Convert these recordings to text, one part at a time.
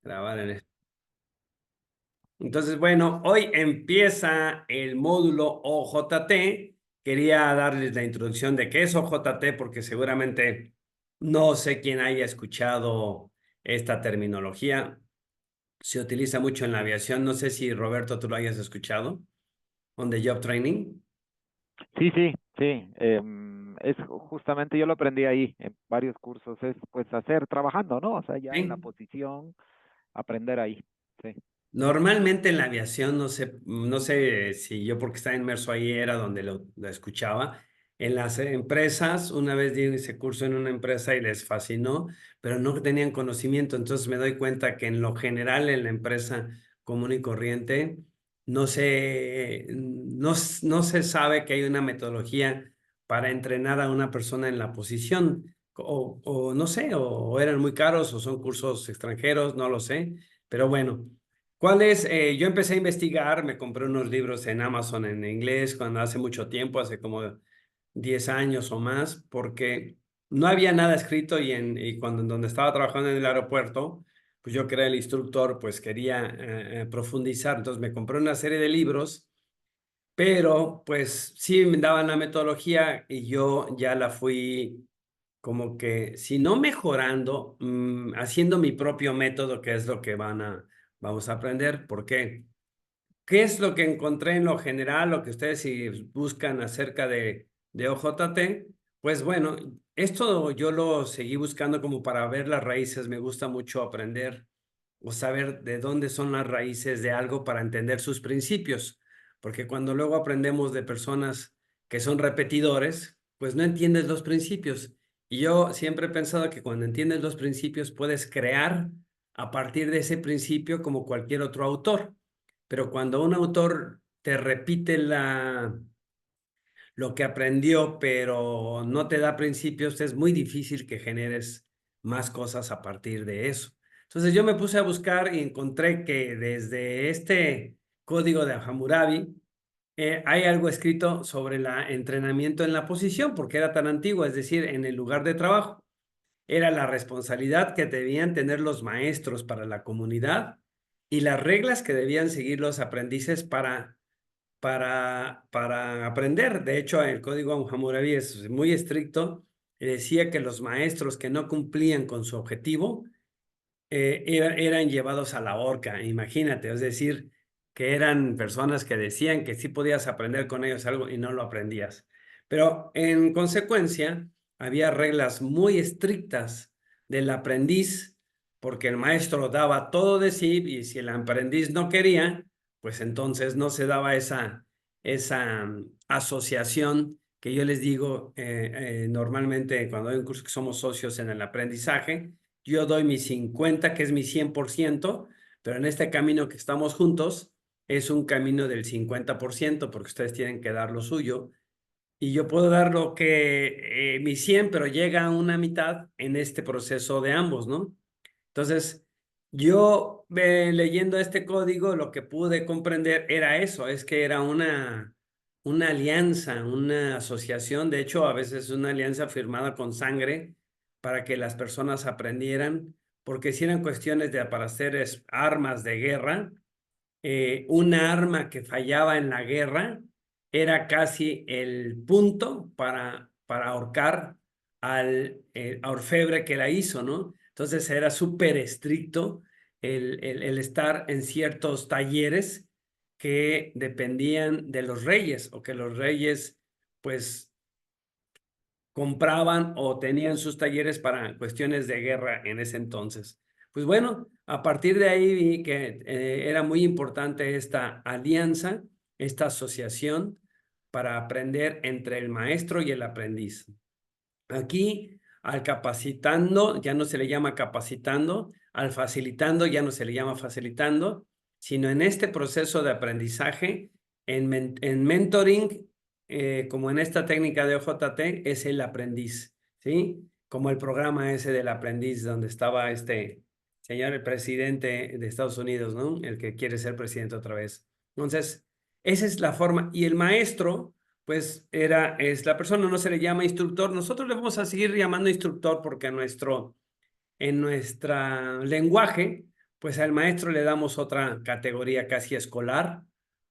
Grabar Entonces, bueno, hoy empieza el módulo OJT. Quería darles la introducción de qué es OJT porque seguramente no sé quién haya escuchado esta terminología. Se utiliza mucho en la aviación. No sé si Roberto tú lo hayas escuchado. On the job training. Sí, sí, sí. Justamente yo lo aprendí ahí en varios cursos. Es pues hacer trabajando, ¿no? O sea, ya en la ¿Sí? posición, aprender ahí. Sí. Normalmente en la aviación, no sé si yo porque estaba inmerso ahí era donde lo escuchaba. En las empresas, una vez di ese curso en una empresa y les fascinó, pero no tenían conocimiento. Entonces me doy cuenta que en lo general en la empresa común y corriente no se sabe que hay una metodología para entrenar a una persona en la posición. O no sé, o eran muy caros o son cursos extranjeros, no lo sé. Pero bueno. ¿Cuál es? Yo empecé a investigar, me compré unos libros en Amazon en inglés cuando hace mucho tiempo, hace como 10 años o más, porque no había nada escrito y cuando en donde estaba trabajando en el aeropuerto, pues yo que era el instructor, pues quería profundizar, entonces me compré una serie de libros, pero pues sí me daban la metodología y yo ya la fui como que, si no mejorando, haciendo mi propio método, que es lo que vamos a aprender. ¿Por qué? ¿Qué es lo que encontré en lo general, lo que ustedes si buscan acerca de OJT? Pues bueno, esto yo lo seguí buscando como para ver las raíces. Me gusta mucho aprender o saber de dónde son las raíces de algo para entender sus principios. Porque cuando luego aprendemos de personas que son repetidores, pues no entiendes los principios. Y yo siempre he pensado que cuando entiendes los principios puedes crear a partir de ese principio como cualquier otro autor. Pero cuando un autor te repite lo que aprendió, pero no te da principios, es muy difícil que generes más cosas a partir de eso. Entonces yo me puse a buscar y encontré que desde este código de Hammurabi hay algo escrito sobre el entrenamiento en la posición, porque era tan antiguo, es decir, en el lugar de trabajo. Era la responsabilidad que debían tener los maestros para la comunidad y las reglas que debían seguir los aprendices para aprender. De hecho, el código Hammurabi es muy estricto y decía que los maestros que no cumplían con su objetivo eran llevados a la horca, imagínate, es decir, que eran personas que decían que sí podías aprender con ellos algo y no lo aprendías. Pero en consecuencia, había reglas muy estrictas del aprendiz, porque el maestro daba todo de sí y si el aprendiz no quería, pues entonces no se daba esa asociación que yo les digo normalmente cuando hay un curso que somos socios en el aprendizaje. Yo doy mi 50, que es mi 100%, pero en este camino que estamos juntos es un camino del 50%, porque ustedes tienen que dar lo suyo. Y yo puedo dar lo que mi 100, pero llega a una mitad en este proceso de ambos, ¿no? Entonces, yo leyendo este código, lo que pude comprender era eso, es que era una alianza, una asociación, de hecho, a veces una alianza firmada con sangre para que las personas aprendieran, porque si eran cuestiones para hacer armas de guerra, una arma que fallaba en la guerra era casi el punto para ahorcar al orfebre que la hizo, ¿no? Entonces era súper estricto el estar en ciertos talleres que dependían de los reyes o que los reyes pues compraban o tenían sus talleres para cuestiones de guerra en ese entonces. Pues bueno, a partir de ahí vi que era muy importante esta alianza, esta asociación para aprender entre el maestro y el aprendiz. Aquí, al capacitando, ya no se le llama capacitando, al facilitando, ya no se le llama facilitando, sino en este proceso de aprendizaje, en mentoring, como en esta técnica de OJT, es el aprendiz, ¿sí? Como el programa ese del aprendiz, donde estaba este señor, el presidente de Estados Unidos, ¿no? El que quiere ser presidente otra vez. Entonces, esa es la forma. Y el maestro pues es la persona, no se le llama instructor. Nosotros le vamos a seguir llamando instructor porque en nuestro lenguaje, pues al maestro le damos otra categoría casi escolar,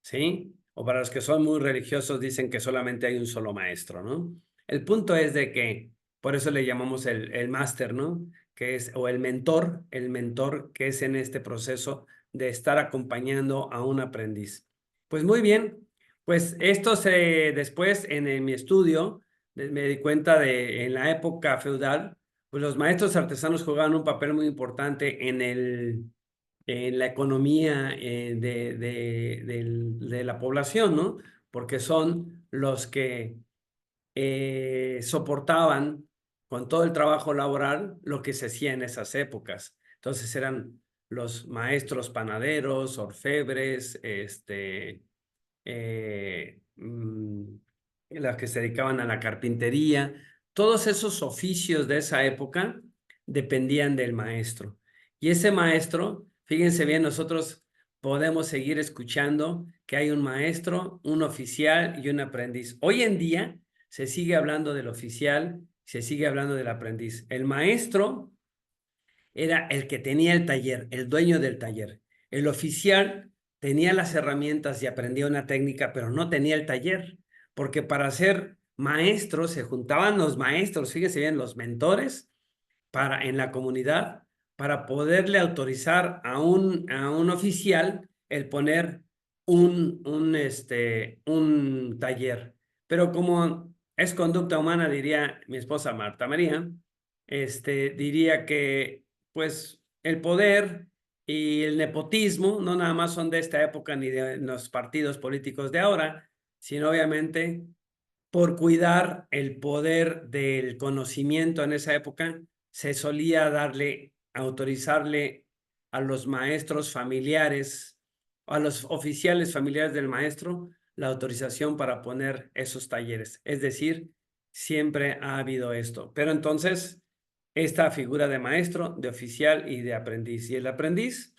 ¿sí? O para los que son muy religiosos dicen que solamente hay un solo maestro, ¿no? El punto es de que, por eso le llamamos el máster, ¿no? Que es, o el mentor que es en este proceso de estar acompañando a un aprendiz. Pues muy bien, pues esto después en mi estudio me di cuenta de en la época feudal, pues los maestros artesanos jugaban un papel muy importante en la economía de la población, ¿no? Porque son los que soportaban con todo el trabajo laboral lo que se hacía en esas épocas. Entonces eran los maestros panaderos, orfebres, eh, mm, las que se dedicaban a la carpintería, todos esos oficios de esa época dependían del maestro. Y ese maestro, fíjense bien, nosotros podemos seguir escuchando que hay un maestro, un oficial y un aprendiz. Hoy en día se sigue hablando del oficial, se sigue hablando del aprendiz. El maestro era el que tenía el taller, el dueño del taller. El oficial tenía las herramientas y aprendía una técnica, pero no tenía el taller, porque para ser maestro se juntaban los maestros, fíjese bien, los mentores en la comunidad para poderle autorizar a un oficial el poner un taller. Pero como es conducta humana, diría mi esposa Marta María, diría que pues el poder y el nepotismo no nada más son de esta época ni de los partidos políticos de ahora, sino obviamente por cuidar el poder del conocimiento en esa época, se solía autorizarle a los maestros familiares, a los oficiales familiares del maestro, la autorización para poner esos talleres. Es decir, siempre ha habido esto. Pero entonces, esta figura de maestro, de oficial y de aprendiz. Y el aprendiz,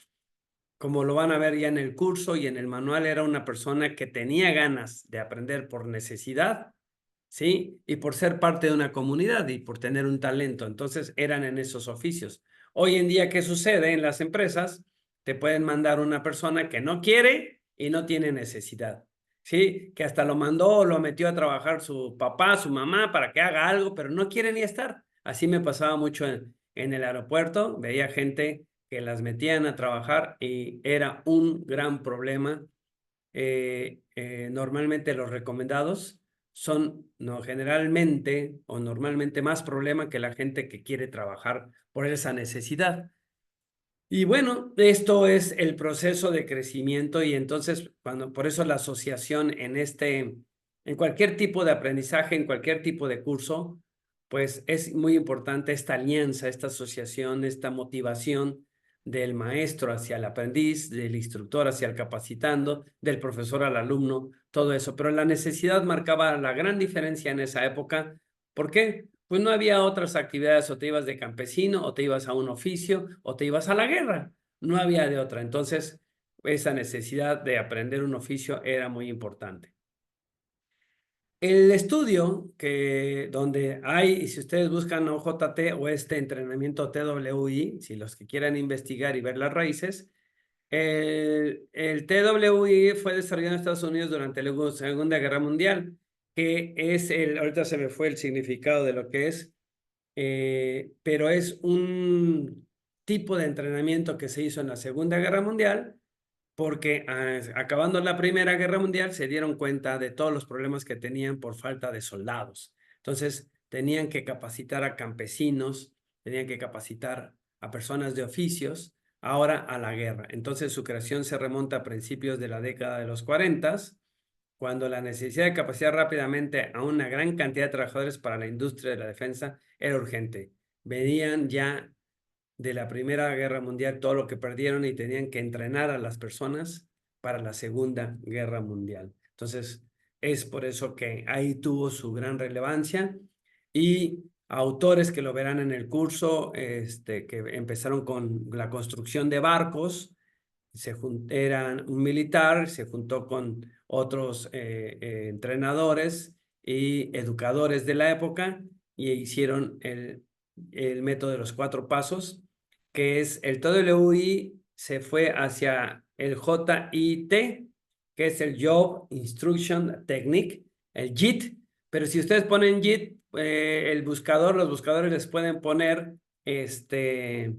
como lo van a ver ya en el curso y en el manual, era una persona que tenía ganas de aprender por necesidad, ¿sí? Y por ser parte de una comunidad y por tener un talento. Entonces eran en esos oficios. Hoy en día, ¿qué sucede en las empresas? Te pueden mandar una persona que no quiere y no tiene necesidad, ¿sí? Que hasta lo mandó o lo metió a trabajar su papá, su mamá para que haga algo, pero no quiere ni estar. Así me pasaba mucho en el aeropuerto. Veía gente que las metían a trabajar y era un gran problema. Normalmente los recomendados son no, generalmente o normalmente más problema que la gente que quiere trabajar por esa necesidad. Y bueno, esto es el proceso de crecimiento y entonces por eso la asociación en cualquier tipo de aprendizaje, en cualquier tipo de curso, pues es muy importante esta alianza, esta asociación, esta motivación del maestro hacia el aprendiz, del instructor hacia el capacitando, del profesor al alumno, todo eso. Pero la necesidad marcaba la gran diferencia en esa época. ¿Por qué? Pues no había otras actividades, o te ibas de campesino, o te ibas a un oficio, o te ibas a la guerra. No había de otra. Entonces, esa necesidad de aprender un oficio era muy importante. El estudio donde hay, y si ustedes buscan OJT o este entrenamiento TWI, si los que quieran investigar y ver las raíces, el TWI fue desarrollado en Estados Unidos durante la Segunda Guerra Mundial, que es ahorita se me fue el significado de lo que es, pero es un tipo de entrenamiento que se hizo en la Segunda Guerra Mundial porque acabando la Primera Guerra Mundial se dieron cuenta de todos los problemas que tenían por falta de soldados. Entonces tenían que capacitar a campesinos, tenían que capacitar a personas de oficios, ahora a la guerra. Entonces su creación se remonta a principios de la década de los 40, cuando la necesidad de capacitar rápidamente a una gran cantidad de trabajadores para la industria de la defensa era urgente. Venían ya de la Primera Guerra Mundial todo lo que perdieron y tenían que entrenar a las personas para la Segunda Guerra Mundial. Entonces, es por eso que ahí tuvo su gran relevancia y autores que lo verán en el curso, que empezaron con la construcción de barcos, eran un militar, se juntó con otros entrenadores y educadores de la época y hicieron el método de los 4 pasos, que es el TWI, se fue hacia el JIT, que es el Job Instruction Technique, el JIT. Pero si ustedes ponen JIT, el buscador, los buscadores les pueden poner del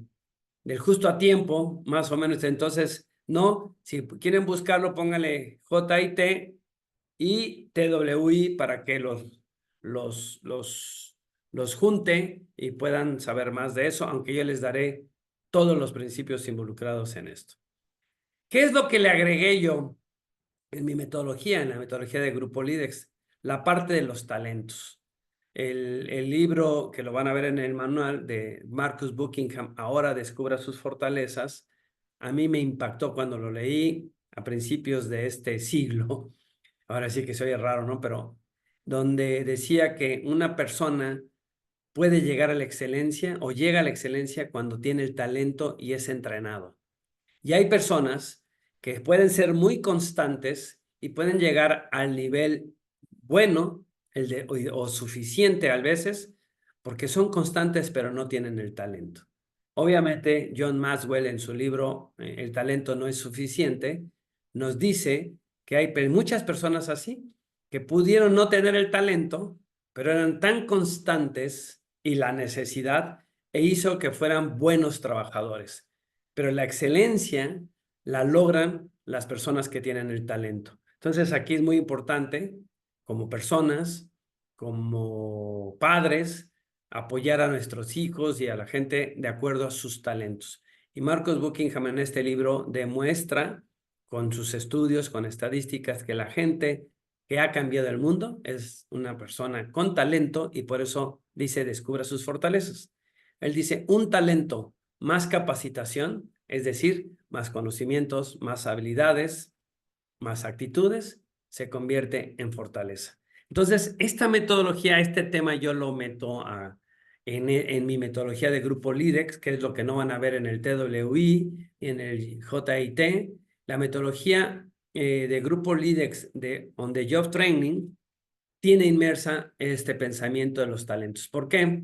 justo a tiempo, más o menos. Entonces, no, si quieren buscarlo, pónganle JIT y TWI para que los, los, los junte y puedan saber más de eso, aunque yo les daré todos los principios involucrados en esto. ¿Qué es lo que le agregué yo en mi metodología, en la metodología de Grupo Lidex? La parte de los talentos. El libro que lo van a ver en el manual de Marcus Buckingham, Ahora descubra sus fortalezas, a mí me impactó cuando lo leí a principios de este siglo. Ahora sí que se oye raro, ¿no? Pero donde decía que una persona puede llegar a la excelencia o llega a la excelencia cuando tiene el talento y es entrenado. Y hay personas que pueden ser muy constantes y pueden llegar al nivel bueno o suficiente a veces porque son constantes pero no tienen el talento. Obviamente, John Maxwell en su libro El talento no es suficiente, nos dice que hay muchas personas así que pudieron no tener el talento, pero eran tan constantes y la necesidad hizo que fueran buenos trabajadores. Pero la excelencia la logran las personas que tienen el talento. Entonces aquí es muy importante, como personas, como padres, apoyar a nuestros hijos y a la gente de acuerdo a sus talentos. Y Marcus Buckingham en este libro demuestra con sus estudios, con estadísticas, que la gente que ha cambiado el mundo es una persona con talento y por eso dice, descubra sus fortalezas. Él dice, un talento más capacitación, es decir, más conocimientos, más habilidades, más actitudes, se convierte en fortaleza. Entonces, esta metodología, este tema yo lo meto en mi metodología de Grupo LIDEX, que es lo que no van a ver en el TWI y en el JIT. La metodología de Grupo LIDEX de On the Job Training tiene inmersa este pensamiento de los talentos. ¿Por qué?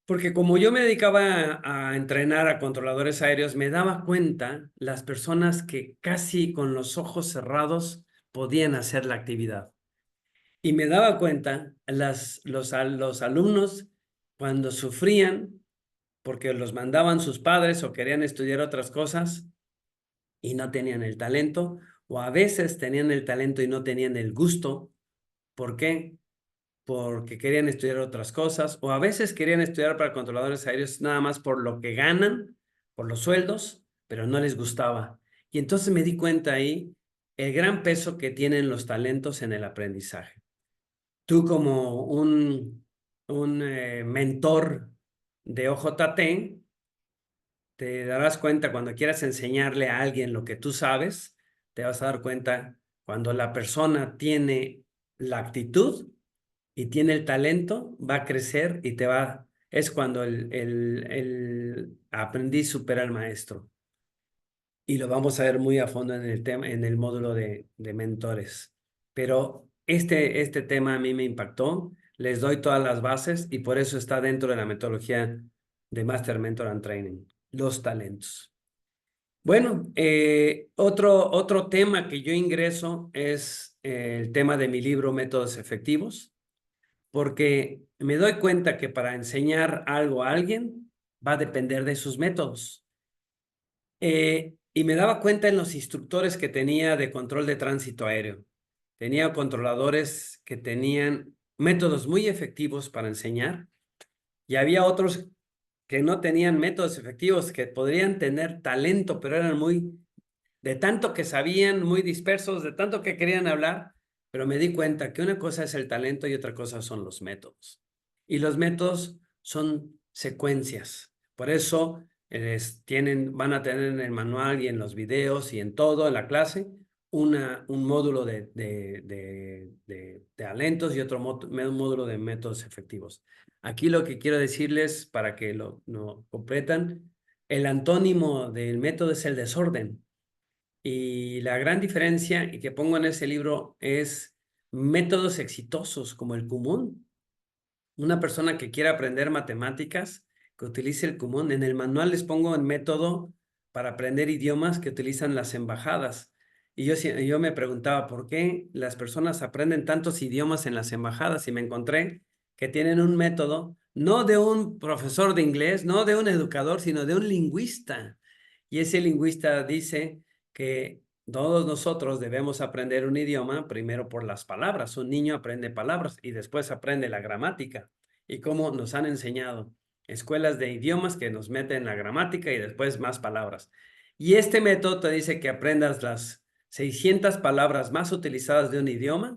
Porque como yo me dedicaba a entrenar a controladores aéreos, me daba cuenta las personas que casi con los ojos cerrados podían hacer la actividad. Y me daba cuenta los alumnos cuando sufrían porque los mandaban sus padres o querían estudiar otras cosas y no tenían el talento, o a veces tenían el talento y no tenían el gusto. ¿Por qué? Porque querían estudiar otras cosas, o a veces querían estudiar para controladores aéreos nada más por lo que ganan, por los sueldos, pero no les gustaba. Y entonces me di cuenta ahí el gran peso que tienen los talentos en el aprendizaje. Tú como un mentor de OJT, te darás cuenta cuando quieras enseñarle a alguien lo que tú sabes, te vas a dar cuenta cuando la persona tiene la actitud y tiene el talento, va a crecer y es cuando el aprendiz supera al maestro. Y lo vamos a ver muy a fondo en el tema, en el módulo de mentores. Pero este tema a mí me impactó, les doy todas las bases y por eso está dentro de la metodología de Master Mentor and Training, los talentos. Bueno, otro tema que yo ingreso es el tema de mi libro Métodos Efectivos, porque me doy cuenta que para enseñar algo a alguien va a depender de sus métodos. Y me daba cuenta en los instructores que tenía de control de tránsito aéreo. Tenía controladores que tenían métodos muy efectivos para enseñar y había otros que no tenían métodos efectivos, que podrían tener talento, pero eran de tanto que sabían, muy dispersos, de tanto que querían hablar, pero me di cuenta que una cosa es el talento y otra cosa son los métodos. Y los métodos son secuencias. Por eso van a tener en el manual y en los videos y en todo, en la clase, un módulo de talentos y otro módulo de métodos efectivos. Aquí lo que quiero decirles para que lo completan, el antónimo del método es el desorden. Y la gran diferencia y que pongo en ese libro es métodos exitosos como el común. Una persona que quiera aprender matemáticas, que utilice el común. En el manual les pongo el método para aprender idiomas que utilizan las embajadas. Y yo me preguntaba, ¿por qué las personas aprenden tantos idiomas en las embajadas? Y me encontré que tienen un método, no de un profesor de inglés, no de un educador, sino de un lingüista. Y ese lingüista dice que todos nosotros debemos aprender un idioma primero por las palabras. Un niño aprende palabras y después aprende la gramática. Y como nos han enseñado escuelas de idiomas que nos meten la gramática y después más palabras. Y este método te dice que aprendas las 600 palabras más utilizadas de un idioma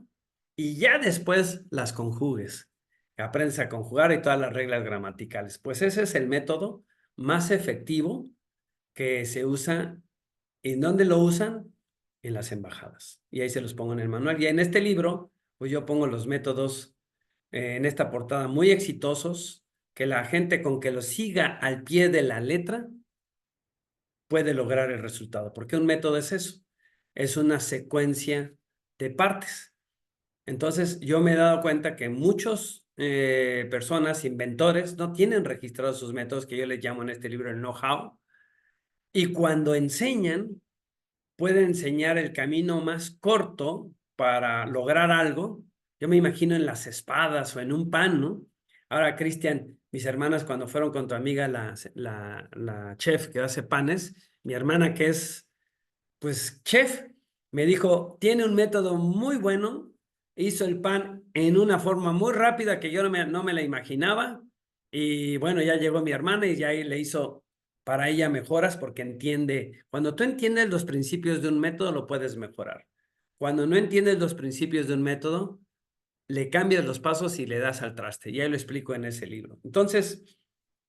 y ya después las conjugues. Aprendes a conjugar y todas las reglas gramaticales. Pues ese es el método más efectivo que se usa. ¿En dónde lo usan? En las embajadas. Y ahí se los pongo en el manual. Y en este libro, pues yo pongo los métodos en esta portada muy exitosos, que la gente con que lo siga al pie de la letra puede lograr el resultado. Porque un método es eso, es una secuencia de partes. Entonces, yo me he dado cuenta que muchas personas, inventores, no tienen registrados sus métodos, que yo les llamo en este libro el know-how, y cuando enseñan, puede enseñar el camino más corto para lograr algo. Yo me imagino en las espadas o en un pan, ¿no? Ahora, Cristian, mis hermanas cuando fueron con tu amiga, la chef que hace panes, mi hermana que es pues chef, me dijo, tiene un método muy bueno, hizo el pan en una forma muy rápida que yo no me la imaginaba y bueno, ya llegó mi hermana y ya le hizo para ella mejoras porque entiende, cuando tú entiendes los principios de un método lo puedes mejorar. Cuando no entiendes los principios de un método, le cambias los pasos y le das al traste. Ya lo explico en ese libro. Entonces,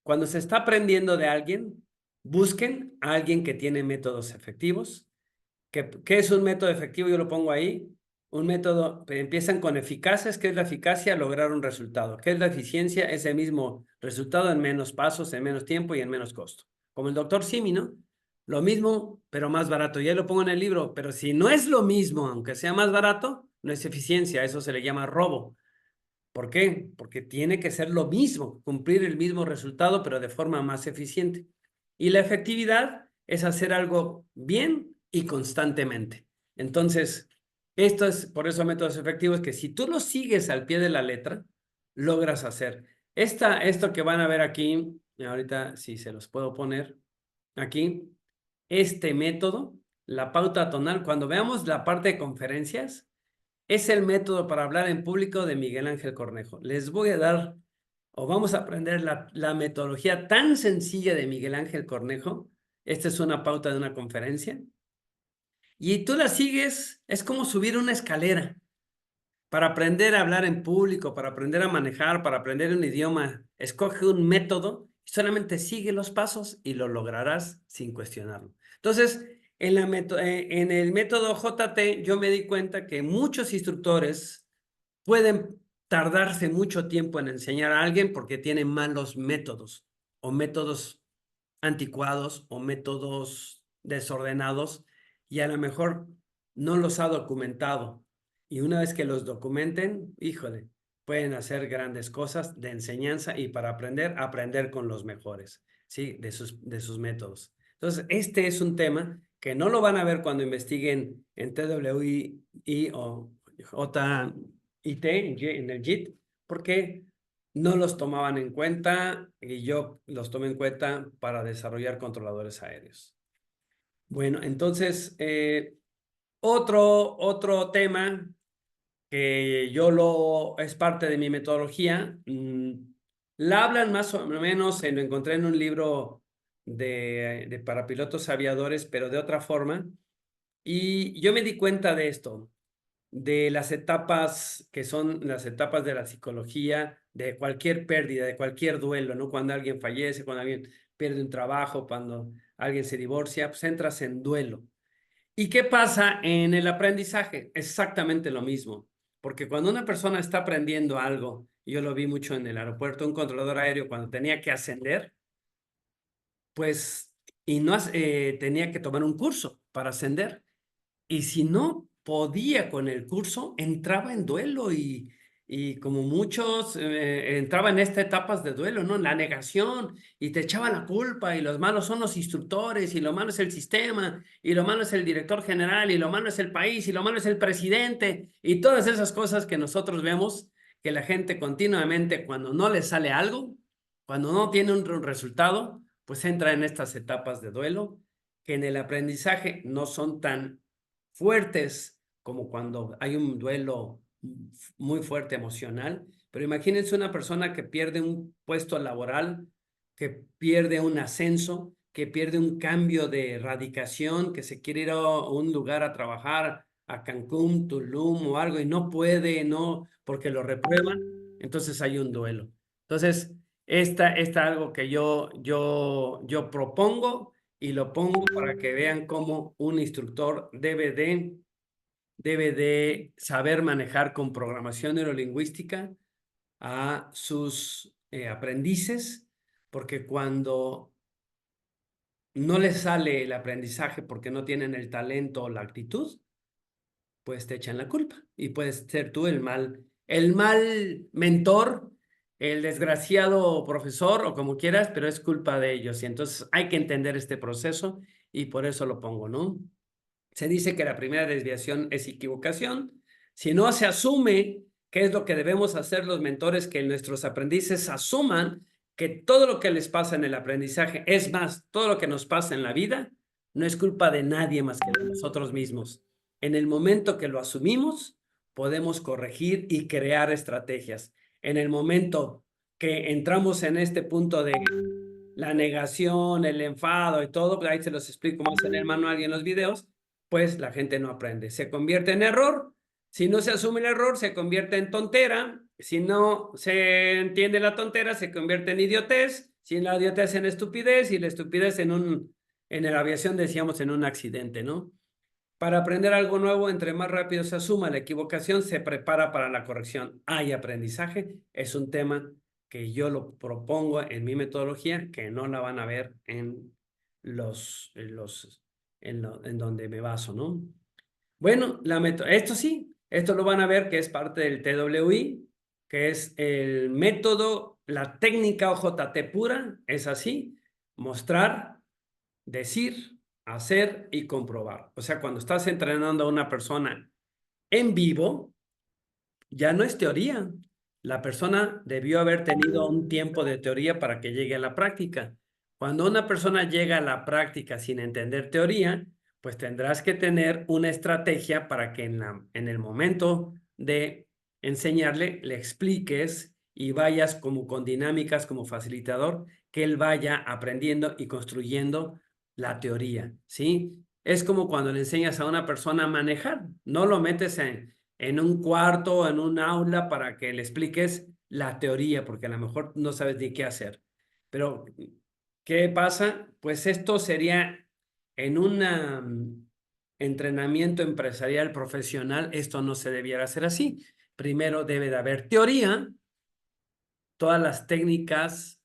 cuando se está aprendiendo de alguien, busquen a alguien que tiene métodos efectivos. ¿Qué es un método efectivo? Yo lo pongo ahí. Un método, empiezan con eficaces. ¿Qué es la eficacia? Lograr un resultado. ¿Qué es la eficiencia? Ese mismo resultado en menos pasos, en menos tiempo y en menos costo. Como el doctor Simi, ¿no? Lo mismo, pero más barato. Ya lo pongo en el libro, pero si no es lo mismo, aunque sea más barato, no es eficiencia. Eso se le llama robo. ¿Por qué? Porque tiene que ser lo mismo, cumplir el mismo resultado, pero de forma más eficiente. Y la efectividad es hacer algo bien y constantemente. Entonces, esto es, por eso métodos efectivos, que si tú los sigues al pie de la letra, logras hacer. Esto que van a ver aquí, ahorita si se los puedo poner aquí, este método, la pauta tonal, cuando veamos la parte de conferencias, es el método para hablar en público de Miguel Ángel Cornejo. Les voy a dar, o vamos a aprender la metodología tan sencilla de Miguel Ángel Cornejo. Esta es una pauta de una conferencia. Y tú la sigues, es como subir una escalera para aprender a hablar en público, para aprender a manejar, para aprender un idioma. Escoge un método, solamente sigue los pasos y lo lograrás sin cuestionarlo. Entonces, en el método JT, yo me di cuenta que muchos instructores pueden tardarse mucho tiempo en enseñar a alguien porque tienen malos métodos o métodos anticuados o métodos desordenados y a lo mejor no los ha documentado. Y una vez que los documenten, híjole, pueden hacer grandes cosas de enseñanza y para aprender con los mejores, ¿sí? De sus métodos. Entonces, este es un tema que no lo van a ver cuando investiguen en TWI o JIT, en el JIT, porque no los tomaban en cuenta y yo los tomé en cuenta para desarrollar controladores aéreos. Bueno, entonces, otro tema que es parte de mi metodología, la hablan más o menos, lo encontré en un libro para pilotos aviadores, pero de otra forma, y yo me di cuenta de esto de las etapas que son las etapas de la psicología, de cualquier pérdida, de cualquier duelo, ¿no? Cuando alguien fallece, cuando alguien pierde un trabajo, cuando alguien se divorcia, pues entras en duelo. ¿Y qué pasa en el aprendizaje? Exactamente lo mismo, porque cuando una persona está aprendiendo algo, y yo lo vi mucho en el aeropuerto, un controlador aéreo cuando tenía que ascender, pues, y no tenía que tomar un curso para ascender. Y si no podía con el curso, entraba en duelo y como muchos entraban en estas etapas de duelo, ¿no? La negación y te echaban la culpa y los malos son los instructores y lo malo es el sistema y lo malo es el director general y lo malo es el país y lo malo es el presidente y todas esas cosas que nosotros vemos que la gente continuamente cuando no le sale algo, cuando no tiene un resultado, pues entra en estas etapas de duelo que en el aprendizaje no son tan fuertes como cuando hay un duelo muy fuerte emocional, pero imagínense una persona que pierde un puesto laboral, que pierde un ascenso, que pierde un cambio de radicación, que se quiere ir a un lugar a trabajar, a Cancún, Tulum o algo, y no puede, no, porque lo reprueban, entonces hay un duelo. Entonces, esta algo que yo propongo y lo pongo para que vean cómo un instructor debe de saber manejar con programación neurolingüística a sus aprendices, porque cuando no les sale el aprendizaje porque no tienen el talento o la actitud, pues te echan la culpa y puedes ser tú el mal mentor, el desgraciado profesor o como quieras, pero es culpa de ellos. Y entonces hay que entender este proceso y por eso lo pongo, ¿no? Se dice que la primera desviación es equivocación. Si no se asume qué es lo que debemos hacer los mentores, que nuestros aprendices asuman que todo lo que les pasa en el aprendizaje, es más, todo lo que nos pasa en la vida, no es culpa de nadie más que de nosotros mismos. En el momento que lo asumimos, podemos corregir y crear estrategias. En el momento que entramos en este punto de la negación, el enfado y todo, pues ahí se los explico más en el manual y en los videos, pues la gente no aprende. Se convierte en error. Si no se asume el error, se convierte en tontera. Si no se entiende la tontera, se convierte en idiotez. Si la idiotez en estupidez y la estupidez en la aviación decíamos en un accidente, ¿no? Para aprender algo nuevo, entre más rápido se asuma la equivocación, se prepara para la corrección. Hay aprendizaje, es un tema que yo lo propongo en mi metodología, que no la van a ver en donde me baso, ¿no? Bueno, esto sí, esto lo van a ver que es parte del TWI, que es el método, la técnica OJT pura, es así, mostrar, decir, hacer y comprobar. O sea, cuando estás entrenando a una persona en vivo, ya no es teoría. La persona debió haber tenido un tiempo de teoría para que llegue a la práctica. Cuando una persona llega a la práctica sin entender teoría, pues tendrás que tener una estrategia para que en el momento de enseñarle, le expliques y vayas como con dinámicas, como facilitador, que él vaya aprendiendo y construyendo la teoría, ¿sí? Es como cuando le enseñas a una persona a manejar, no lo metes en un cuarto, en un aula para que le expliques la teoría, porque a lo mejor no sabes ni qué hacer. Pero, ¿qué pasa? Pues esto sería en un entrenamiento empresarial profesional, esto no se debiera hacer así. Primero debe de haber teoría, todas las técnicas,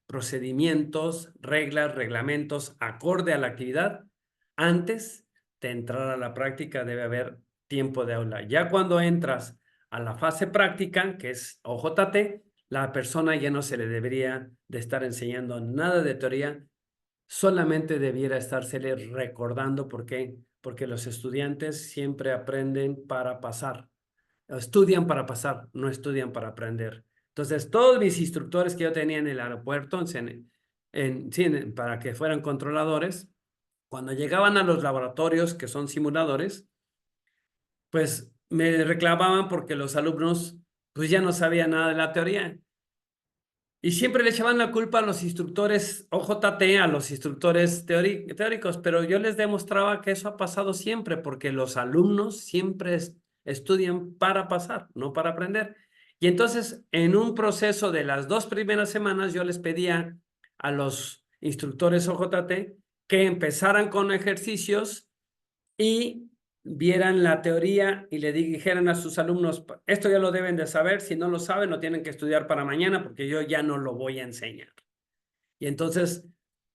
procedimientos, reglas, reglamentos, acorde a la actividad. Antes de entrar a la práctica debe haber tiempo de aula. Ya cuando entras a la fase práctica, que es OJT, la persona ya no se le debería de estar enseñando nada de teoría, solamente debiera estársele recordando. ¿Por qué? Porque los estudiantes siempre aprenden para pasar. Estudian para pasar, no estudian para aprender. Entonces, todos mis instructores que yo tenía en el aeropuerto, sí, para que fueran controladores, cuando llegaban a los laboratorios, que son simuladores, pues me reclamaban porque los alumnos pues ya no sabían nada de la teoría. Y siempre le echaban la culpa a los instructores OJT, a los instructores teóricos, pero yo les demostraba que eso ha pasado siempre, porque los alumnos siempre estudian para pasar, no para aprender. Y entonces, en un proceso de las 2 primeras semanas, yo les pedía a los instructores OJT que empezaran con ejercicios y vieran la teoría y le dijeran a sus alumnos, esto ya lo deben de saber, si no lo saben, lo tienen que estudiar para mañana porque yo ya no lo voy a enseñar. Y entonces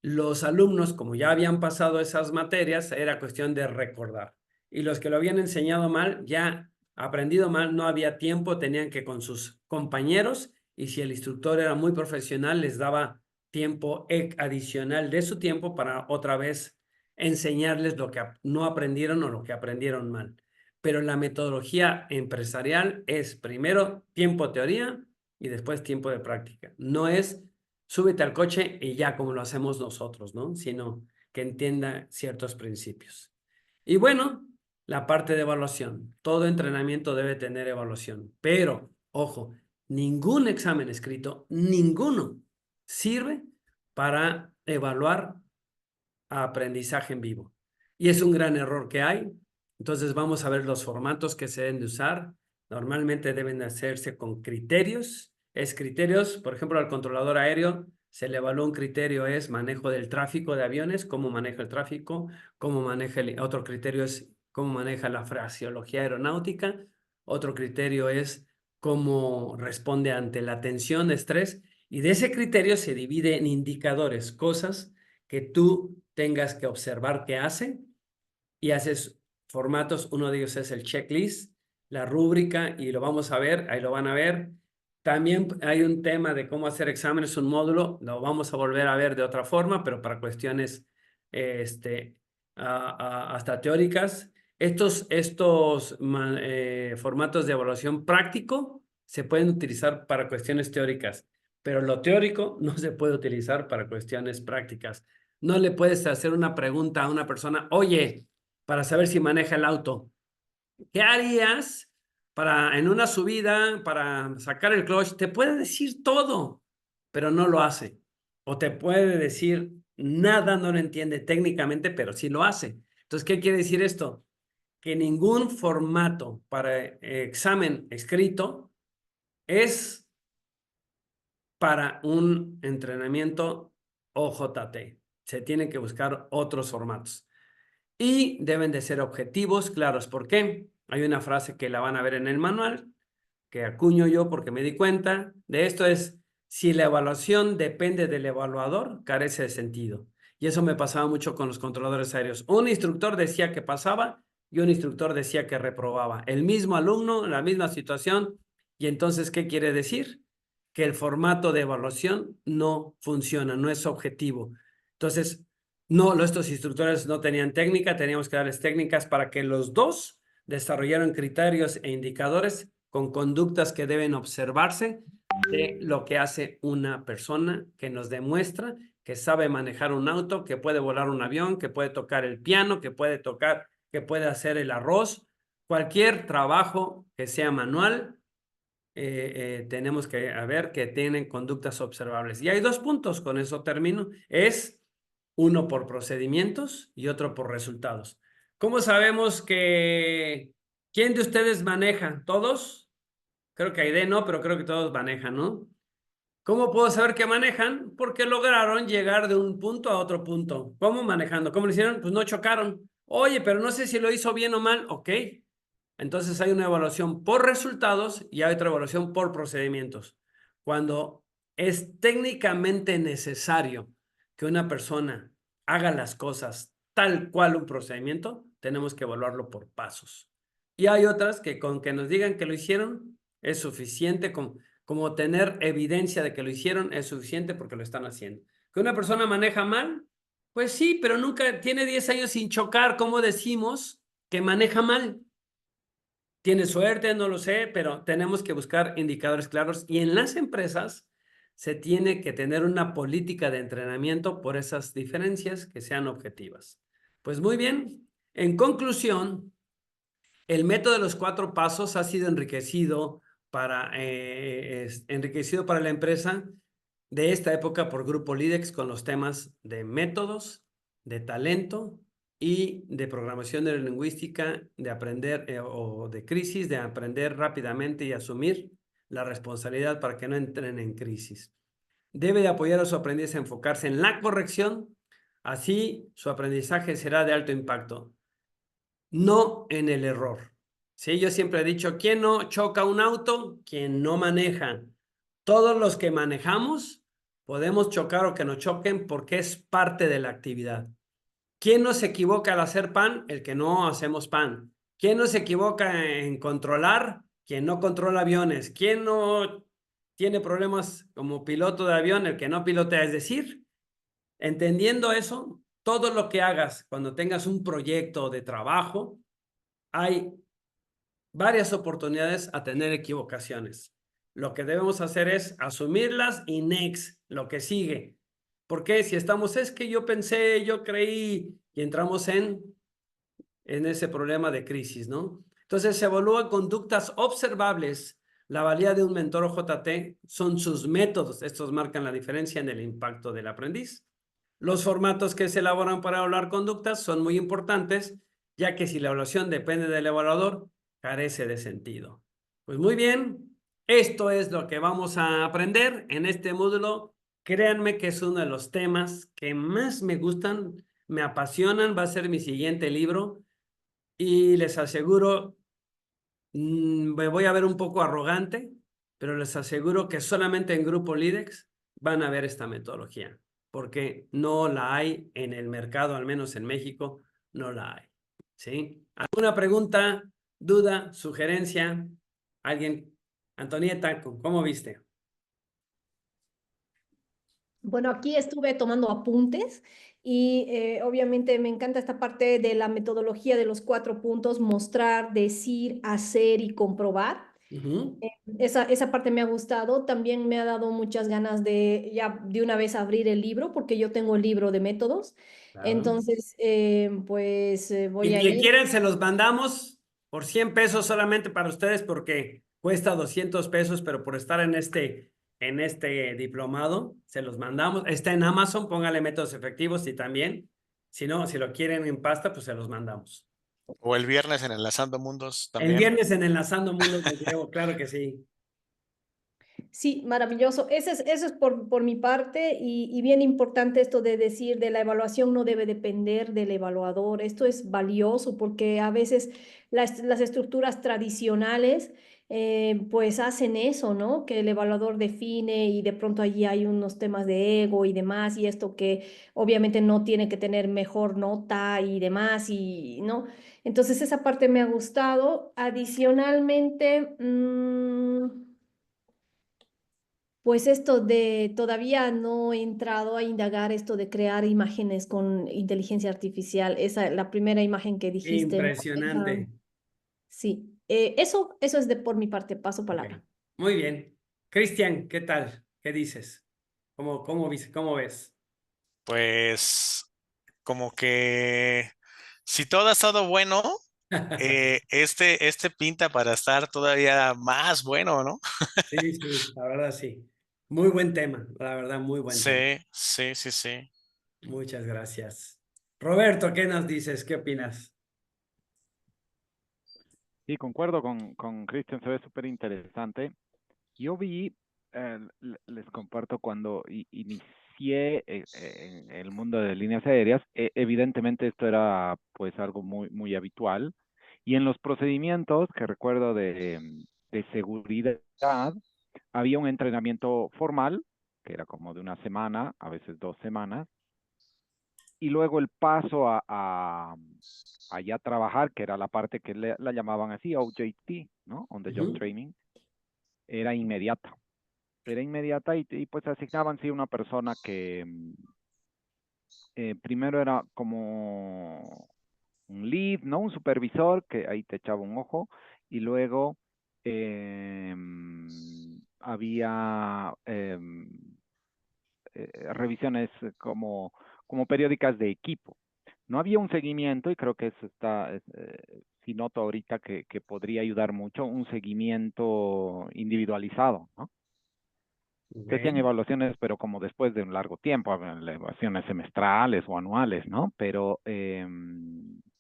los alumnos, como ya habían pasado esas materias, era cuestión de recordar. Y los que lo habían enseñado mal, ya aprendido mal, no había tiempo, tenían que con sus compañeros, y si el instructor era muy profesional, les daba tiempo adicional de su tiempo para otra vez enseñarles lo que no aprendieron o lo que aprendieron mal. Pero la metodología empresarial es primero tiempo teoría y después tiempo de práctica. No es súbete al coche y ya como lo hacemos nosotros, ¿no? Sino que entienda ciertos principios. Y bueno, la parte de evaluación. Todo entrenamiento debe tener evaluación, pero ojo, ningún examen escrito, ninguno sirve para evaluar aprendizaje en vivo. Y es un gran error que hay. Entonces vamos a ver los formatos que se deben de usar. Normalmente deben de hacerse con criterios. Es criterios, por ejemplo, al controlador aéreo se le evalúa un criterio es manejo del tráfico de aviones, cómo maneja el tráfico, cómo maneja otro criterio es cómo maneja la fraseología aeronáutica, otro criterio es cómo responde ante la tensión, estrés, y de ese criterio se divide en indicadores, cosas que tú tengas que observar qué hace y haces formatos. Uno de ellos es el checklist, la rúbrica, y lo vamos a ver, ahí lo van a ver. También hay un tema de cómo hacer exámenes, un módulo, lo vamos a volver a ver de otra forma, pero para cuestiones este, hasta teóricas. Estos formatos de evaluación práctico se pueden utilizar para cuestiones teóricas, pero lo teórico no se puede utilizar para cuestiones prácticas. No le puedes hacer una pregunta a una persona, oye, para saber si maneja el auto, ¿qué harías para en una subida, para sacar el clutch? Te puede decir todo, pero no lo hace. O te puede decir nada, no lo entiende técnicamente, pero sí lo hace. Entonces, ¿qué quiere decir esto? Que ningún formato para examen escrito es para un entrenamiento OJT. Se tienen que buscar otros formatos. Y deben de ser objetivos, claros. ¿Por qué? Hay una frase que la van a ver en el manual, que acuño yo porque me di cuenta de esto, es, si la evaluación depende del evaluador, carece de sentido. Y eso me pasaba mucho con los controladores aéreos. Un instructor decía que pasaba y un instructor decía que reprobaba. El mismo alumno, la misma situación. Y entonces, ¿qué quiere decir? Que el formato de evaluación no funciona, no es objetivo. Entonces, no, estos instructores no tenían técnica, teníamos que darles técnicas para que los dos desarrollaran criterios e indicadores con conductas que deben observarse de lo que hace una persona que nos demuestra que sabe manejar un auto, que puede volar un avión, que puede tocar el piano, que puede hacer el arroz. Cualquier trabajo que sea manual, tenemos que ver que tienen conductas observables. Y hay dos puntos, con eso termino. Es uno por procedimientos y otro por resultados. ¿Cómo sabemos que quién de ustedes maneja? ¿Todos? Creo que Aide no, pero creo que todos manejan, ¿no? ¿Cómo puedo saber que manejan? Porque lograron llegar de un punto a otro punto. ¿Cómo manejando? ¿Cómo lo hicieron? Pues no chocaron. Oye, pero no sé si lo hizo bien o mal. Ok. Entonces hay una evaluación por resultados y hay otra evaluación por procedimientos. Cuando es técnicamente necesario que una persona haga las cosas tal cual un procedimiento, tenemos que evaluarlo por pasos. Y hay otras que con que nos digan que lo hicieron es suficiente, como tener evidencia de que lo hicieron es suficiente porque lo están haciendo. Que una persona maneja mal, pues sí, pero nunca tiene 10 años sin chocar. ¿Cómo decimos que maneja mal? Tiene suerte, no lo sé, pero tenemos que buscar indicadores claros y en las empresas se tiene que tener una política de entrenamiento por esas diferencias que sean objetivas. Pues muy bien, en conclusión, el método de los 4 pasos ha sido enriquecido para la empresa de esta época por Grupo Lidex con los temas de métodos, de talento y de programación neurolingüística, de aprender o de crisis, de aprender rápidamente y asumir la responsabilidad para que no entren en crisis. Debe de apoyar a su aprendiz a enfocarse en la corrección, así su aprendizaje será de alto impacto, no en el error. Sí, yo siempre he dicho, ¿quién no choca un auto? Quien no maneja. Todos los que manejamos podemos chocar o que nos choquen porque es parte de la actividad. ¿Quién no se equivoca al hacer pan? El que no hacemos pan. ¿Quién no se equivoca en controlar? Quien no controla aviones. ¿Quién no tiene problemas como piloto de avión? El que no pilotea. Es decir, entendiendo eso, todo lo que hagas cuando tengas un proyecto de trabajo, hay varias oportunidades a tener equivocaciones. Lo que debemos hacer es asumirlas y next, lo que sigue. Porque si estamos, es que yo pensé, yo creí, y entramos en ese problema de crisis, ¿no? Entonces se evalúan conductas observables. La valía de un mentor OJT son sus métodos. Estos marcan la diferencia en el impacto del aprendiz. Los formatos que se elaboran para evaluar conductas son muy importantes, ya que si la evaluación depende del evaluador, carece de sentido. Pues muy bien, esto es lo que vamos a aprender en este módulo. Créanme que es uno de los temas que más me gustan, me apasionan, va a ser mi siguiente libro y les aseguro, me voy a ver un poco arrogante, pero les aseguro que solamente en Grupo Lidex van a ver esta metodología, porque no la hay en el mercado, al menos en México, no la hay. ¿Sí? ¿Alguna pregunta, duda, sugerencia? ¿Alguien? Antonieta, ¿cómo viste? Bueno, aquí estuve tomando apuntes y obviamente me encanta esta parte de la metodología de los 4 puntos: mostrar, decir, hacer y comprobar. Ujú, Esa parte me ha gustado. También me ha dado muchas ganas de ya de una vez abrir el libro, porque yo tengo el libro de métodos. claro. Entonces, pues Y voy a si ir. quieren, se los mandamos por 100 pesos solamente para ustedes porque cuesta 200 pesos, pero por estar en este diplomado, se los mandamos. Está en Amazon, póngale métodos efectivos y también, si no, si lo quieren en pasta, pues se los mandamos. O el viernes en Enlazando Mundos El también. viernes en Enlazando Mundos los llevo, claro que sí. Sí, maravilloso. Eso es por mi parte, y bien importante esto de decir de la evaluación no debe depender del evaluador. Esto es valioso porque a veces las estructuras tradicionales pues hacen eso, ¿no? Que el evaluador define y de pronto allí hay unos temas de ego y demás, y esto que obviamente no tiene que tener mejor nota y demás, y ¿no? Entonces esa parte me ha gustado. Adicionalmente, pues esto de todavía no he entrado a indagar esto de crear imágenes con inteligencia artificial. Esa, la primera imagen que dijiste, ¿no? Impresionante. Sí, eso es de por mi parte. Paso Ok, palabra. muy bien. Cristian, ¿qué tal? ¿Qué dices? ¿Cómo ves? Pues como que si todo ha estado bueno, este pinta para estar todavía más bueno, ¿no? Sí, sí, la verdad sí. Muy buen tema, la verdad, muy buen tema. Sí, sí, sí, sí. Muchas gracias. Roberto, ¿qué nos dices? ¿Qué opinas? Sí, concuerdo con Christian, se ve súper interesante. Yo vi, les comparto cuando inicié en el mundo de líneas aéreas, evidentemente esto era pues algo muy habitual. Y en los procedimientos que recuerdo de seguridad, había un entrenamiento formal, que era como de una semana, a veces 2 semanas, y luego el paso a ya trabajar, que era la parte que la llamaban así, OJT, ¿no? On the Job Ujú, Training, era inmediata. Era inmediata y pues asignaban sí una persona que primero era como un lead, ¿no? Un supervisor que ahí te echaba un ojo, y luego había revisiones como periódicas de equipo. No había un seguimiento, y creo que eso está, si noto ahorita que podría ayudar mucho, un seguimiento individualizado, ¿no? Se hacían ok, evaluaciones, pero como después de un largo tiempo, evaluaciones semestrales o anuales, ¿no? Pero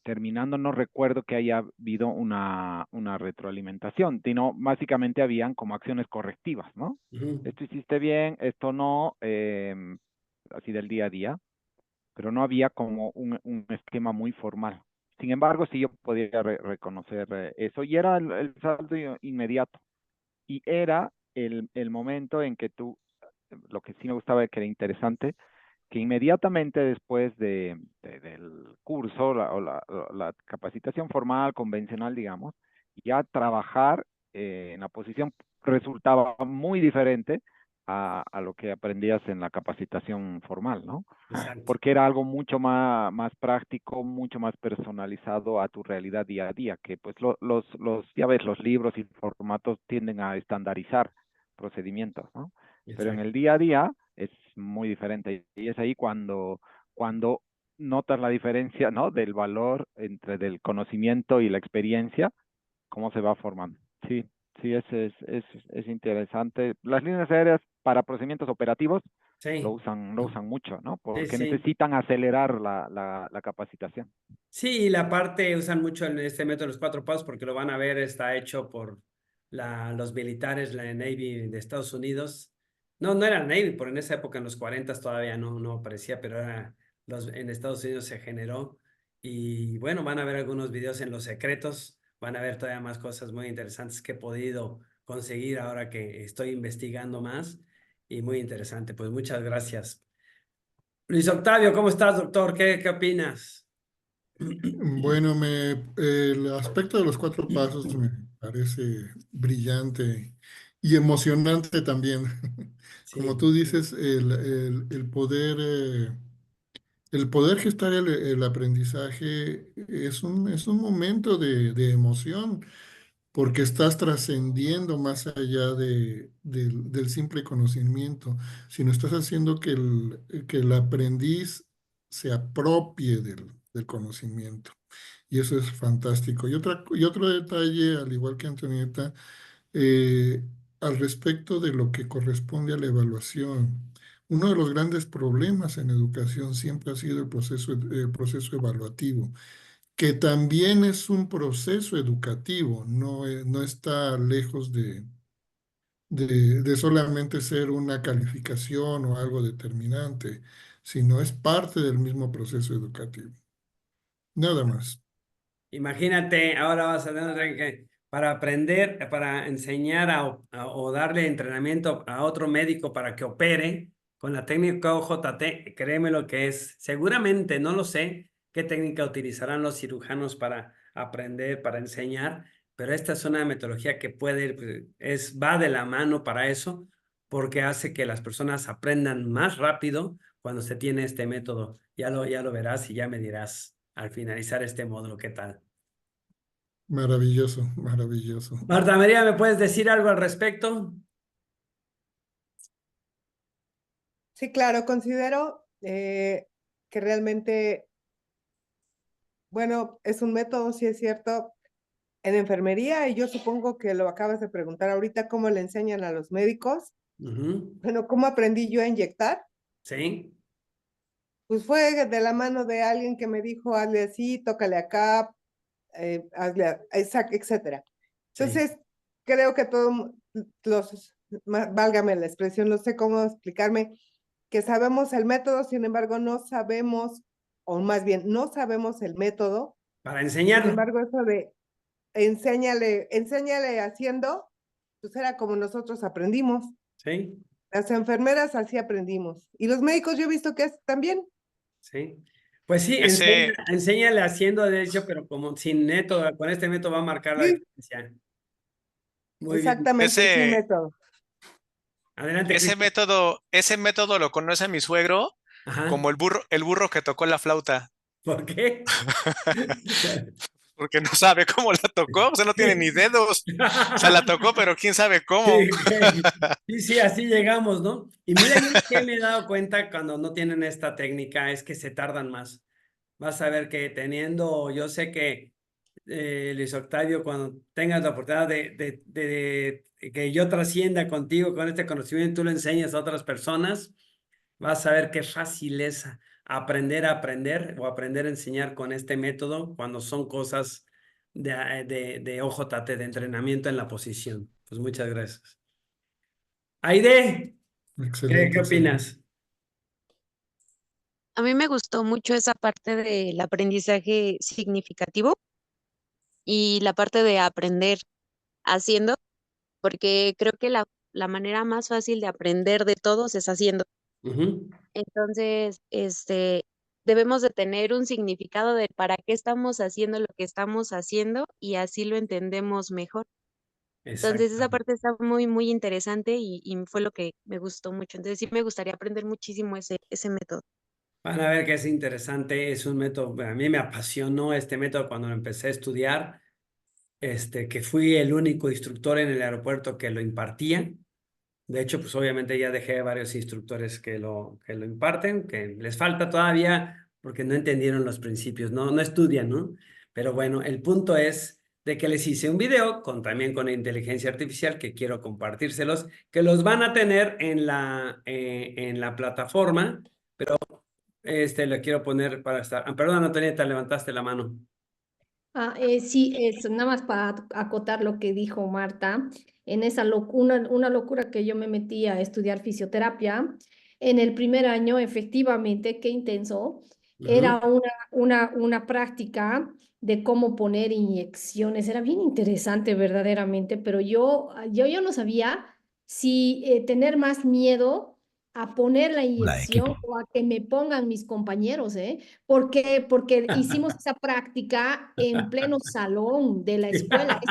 terminando, no recuerdo que haya habido una retroalimentación, sino básicamente habían como acciones correctivas, ¿no? ujú, Esto hiciste bien, esto no, así del día a día, pero no había como un esquema muy formal. Sin embargo, sí yo podía reconocer eso, y era el saldo inmediato, y era el momento en que tú, lo que sí me gustaba, que era interesante, que inmediatamente después del curso la capacitación formal, convencional, digamos, ya trabajar en la posición resultaba muy diferente a lo que aprendías en la capacitación formal, ¿no? Exacto. Porque era algo mucho más práctico, mucho más personalizado a tu realidad día a día, que pues ya ves, los libros y formatos tienden a estandarizar procedimientos, ¿no? Pero en Exacto. el día a día es muy diferente y es ahí cuando notas la diferencia, ¿no? Del valor entre del conocimiento y la experiencia, cómo se va formando. Sí, sí, es interesante. Las líneas aéreas para procedimientos operativos Sí, lo usan mucho, ¿no? sí, Porque sí. necesitan acelerar la capacitación. Sí, y la parte usan mucho en este método de los 4 pasos porque lo van a ver, está hecho por los militares, la Navy de Estados Unidos. No, no era Navy, porque en esa época, en los 40 todavía no aparecía, pero en Estados Unidos se generó. Y bueno, van a ver algunos videos en los secretos, van a ver todavía más cosas muy interesantes que he podido conseguir ahora que estoy investigando más. Y muy interesante, pues muchas gracias. Luis Octavio, ¿cómo estás, doctor? ¿Qué opinas? Bueno, el aspecto de los 4 pasos me parece brillante y emocionante también. Como Sí. tú dices, el poder gestar el aprendizaje es un momento de emoción, porque estás trascendiendo más allá del simple conocimiento, sino estás haciendo que el aprendiz se apropie del conocimiento. Y eso es fantástico. Y otro detalle, al igual que Antonieta, eh, al respecto de lo que corresponde a la evaluación. Uno de los grandes problemas en educación siempre ha sido el proceso evaluativo, que también es un proceso educativo, no está lejos de solamente ser una calificación o algo determinante, sino es parte del mismo proceso educativo. Nada más. Imagínate, ahora vas a tener que, para aprender, para enseñar o darle entrenamiento a otro médico para que opere con la técnica OJT, créeme lo que es. Seguramente, no lo sé qué técnica utilizarán los cirujanos para aprender, para enseñar, pero esta es una metodología que puede, pues, va de la mano para eso, porque hace que las personas aprendan más rápido cuando se tiene este método. Ya lo verás y ya me dirás al finalizar este módulo qué tal. Maravilloso, maravilloso. Marta María, ¿me puedes decir algo al respecto? Sí, claro, considero que realmente, bueno, es un método, sí es cierto, en enfermería, y yo supongo que lo acabas de preguntar ahorita, ¿cómo le enseñan a los médicos? Ujú. Bueno, ¿cómo aprendí yo a inyectar? Sí, Pues fue de la mano de alguien que me dijo, hazle así, tócale acá, etcétera. sí. Entonces, creo que todos válgame la expresión, no sé cómo explicarme, que sabemos el método, sin embargo, no sabemos, o más bien, no sabemos el método. Para Sin enseñarlo. embargo, eso de enséñale haciendo, pues era como nosotros aprendimos. Sí, Las enfermeras así aprendimos. Y los médicos yo he visto que es también. sí. Pues sí, Ese, enséñale haciendo de hecho, pero como sin método, con este método va a marcar la Sí, diferencia. Muy bien. exactamente, sin ese, método. Adelante, ese Cristian. método, ese método lo conoce mi suegro Ajá. como el burro que tocó la flauta, ¿Por qué? porque no sabe cómo la tocó, o sea, no tiene ni dedos. O sea, la tocó, pero quién sabe cómo. Sí, sí, sí, así llegamos, ¿no? Y mira, yo lo que me he dado cuenta cuando no tienen esta técnica es que se tardan más. Vas a ver que teniendo, yo sé que Luis Octavio, cuando tengas la oportunidad de que yo trascienda contigo con este conocimiento, tú lo enseñas a otras personas, vas a ver qué fácil es aprender a aprender o aprender a enseñar con este método cuando son cosas de OJT, de entrenamiento en la posición. Pues muchas gracias. Aide, ¿qué Excelente, excelente. opinas? A mí me gustó mucho esa parte del aprendizaje significativo y la parte de aprender haciendo, porque creo que la manera más fácil de aprender de todos es haciendo. Ujú. Entonces, debemos de tener un significado de para qué estamos haciendo lo que estamos haciendo y así lo entendemos mejor. Entonces esa Exacto. parte está muy, muy interesante y fue lo que me gustó mucho. Entonces sí me gustaría aprender muchísimo ese método. Van a ver que es interesante, es un método, a mí me apasionó este método cuando lo empecé a estudiar, que fui el único instructor en el aeropuerto que lo impartía. De hecho, pues obviamente ya dejé varios instructores que lo imparten, que les falta todavía porque no entendieron los principios, no estudian, ¿no? Pero bueno, el punto es de que les hice un video también con inteligencia artificial que quiero compartírselos, que los van a tener en la plataforma, pero lo quiero poner para estar. Perdón, Antonieta, levantaste la mano. Sí, eso, nada más para acotar lo que dijo Marta, en esa una locura que yo me metí a estudiar fisioterapia, en el primer año, efectivamente, qué intenso, era una práctica de cómo poner inyecciones, era bien interesante verdaderamente, pero yo no sabía si tener más miedo a poner la inyección o a que me pongan mis compañeros, ¿eh? Porque hicimos esa práctica en pleno salón de la escuela,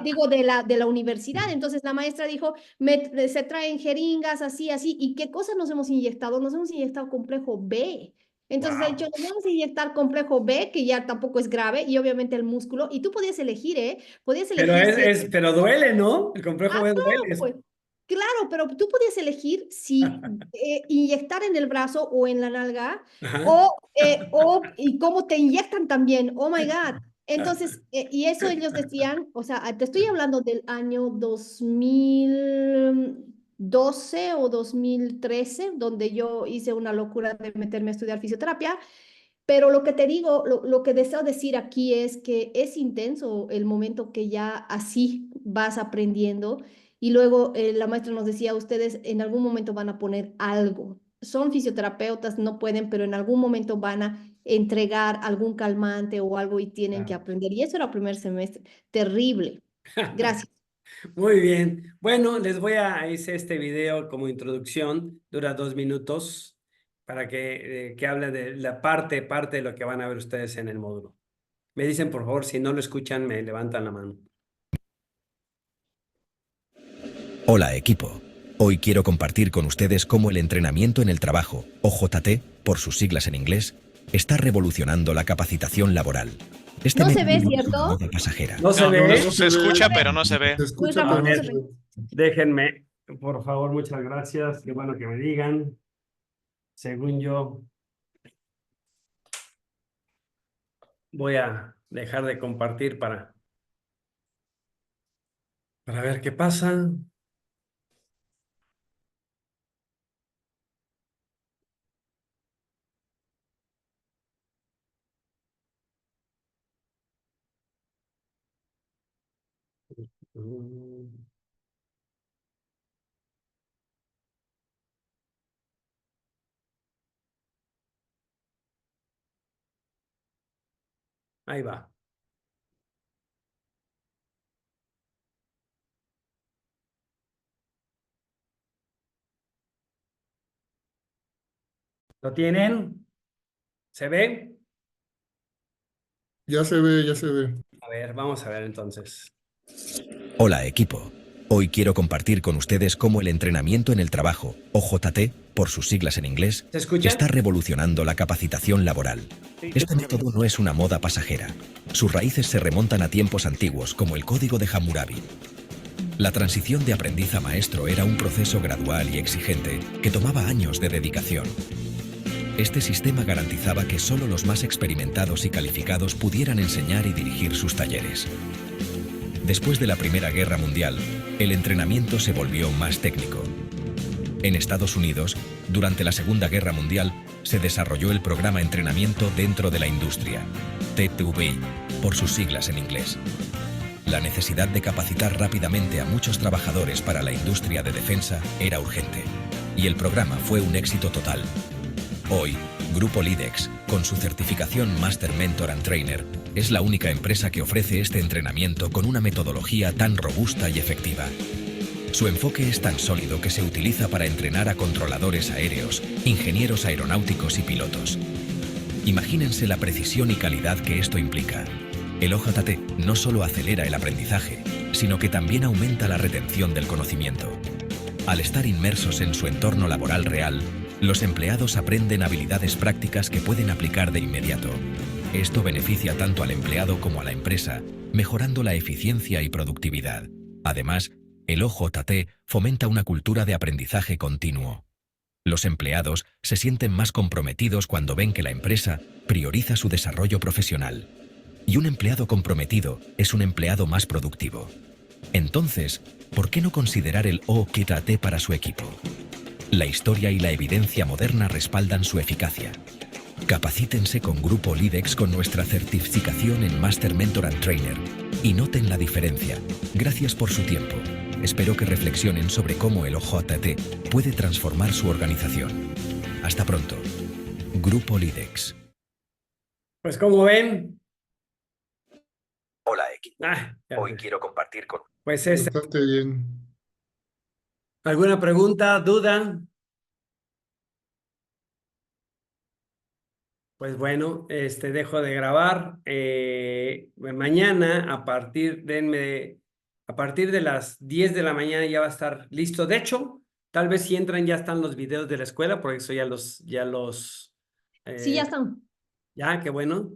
digo, de la universidad. Entonces la maestra dijo, se traen jeringas, así, ¿y qué cosas nos hemos inyectado? Nos hemos inyectado complejo B. Entonces ha dicho, nos vamos a inyectar complejo B, que ya tampoco es grave, y obviamente el músculo, y tú podías elegir, ¿eh? Podías Pero, elegir pero duele, ¿no? El complejo B duele. pues, claro, pero tú podías elegir si inyectar en el brazo o en la nalga Ajá. y cómo te inyectan también. Oh my God. Entonces, y eso ellos decían, o sea, te estoy hablando del año 2012 o 2013, donde yo hice una locura de meterme a estudiar fisioterapia. Pero lo que te digo, lo que deseo decir aquí es que es intenso el momento que ya así vas aprendiendo y luego la maestra nos decía, ustedes en algún momento van a poner algo. Son fisioterapeutas, no pueden, pero en algún momento van a entregar algún calmante o algo y tienen que aprender. Y eso era primer semestre. Terrible. Gracias. Muy bien. Bueno, les voy a hacer este video como introducción. Dura 2 minutos para que hable de la parte de lo que van a ver ustedes en el módulo. Me dicen, por favor, si no lo escuchan, me levantan la mano. Hola, equipo. Hoy quiero compartir con ustedes cómo el entrenamiento en el trabajo, o JT, por sus siglas en inglés, está revolucionando la capacitación laboral. Este No se ve, método no es ¿cierto? una moda pasajera. No se ve. Se escucha, pero no se ve. Se escucha, Muy pero no rápido. se ve. Déjenme, por favor, muchas gracias. Qué bueno que me digan. Según yo, voy a dejar de compartir para ver qué pasa. Ahí va. ¿Lo tienen? ¿Se ve? Ya se ve, ya se ve. A ver, vamos a ver entonces. Hola, equipo. Hoy quiero compartir con ustedes cómo el entrenamiento en el trabajo, o JT, por sus siglas en inglés, ¿Se escucha? está revolucionando la capacitación laboral. Este método no es una moda pasajera. Sus raíces se remontan a tiempos antiguos, como el Código de Hammurabi. La transición de aprendiz a maestro era un proceso gradual y exigente que tomaba años de dedicación. Este sistema garantizaba que solo los más experimentados y calificados pudieran enseñar y dirigir sus talleres. Después de la Primera Guerra Mundial, el entrenamiento se volvió más técnico. En Estados Unidos, durante la Segunda Guerra Mundial, se desarrolló el programa Entrenamiento dentro de la Industria, TTVI, por sus siglas en inglés. La necesidad de capacitar rápidamente a muchos trabajadores para la industria de defensa era urgente, y el programa fue un éxito total. Hoy, Grupo Lidex, con su certificación Master Mentor and Trainer, es la única empresa que ofrece este entrenamiento con una metodología tan robusta y efectiva. Su enfoque es tan sólido que se utiliza para entrenar a controladores aéreos, ingenieros aeronáuticos y pilotos. Imagínense la precisión y calidad que esto implica. El OJT no solo acelera el aprendizaje, sino que también aumenta la retención del conocimiento. Al estar inmersos en su entorno laboral real, los empleados aprenden habilidades prácticas que pueden aplicar de inmediato. Esto beneficia tanto al empleado como a la empresa, mejorando la eficiencia y productividad. Además, el OJT fomenta una cultura de aprendizaje continuo. Los empleados se sienten más comprometidos cuando ven que la empresa prioriza su desarrollo profesional. Y un empleado comprometido es un empleado más productivo. Entonces, ¿por qué no considerar el OJT para su equipo? La historia y la evidencia moderna respaldan su eficacia. Capacítense con Grupo Lidex con nuestra certificación en Master Mentor and Trainer y noten la diferencia. Gracias por su tiempo. Espero que reflexionen sobre cómo el OJT puede transformar su organización. Hasta pronto. Grupo Lidex. Pues como ven. Hola, equipo. Ya Hoy sé. quiero compartir con... Pues Bastante bien. ¿alguna pregunta, duda? Pues bueno, dejo de grabar. Mañana a partir de las 10 de la mañana ya va a estar listo. De hecho, tal vez si entran ya están los videos de la escuela, porque eso ya los Sí, ya están. ya, qué bueno.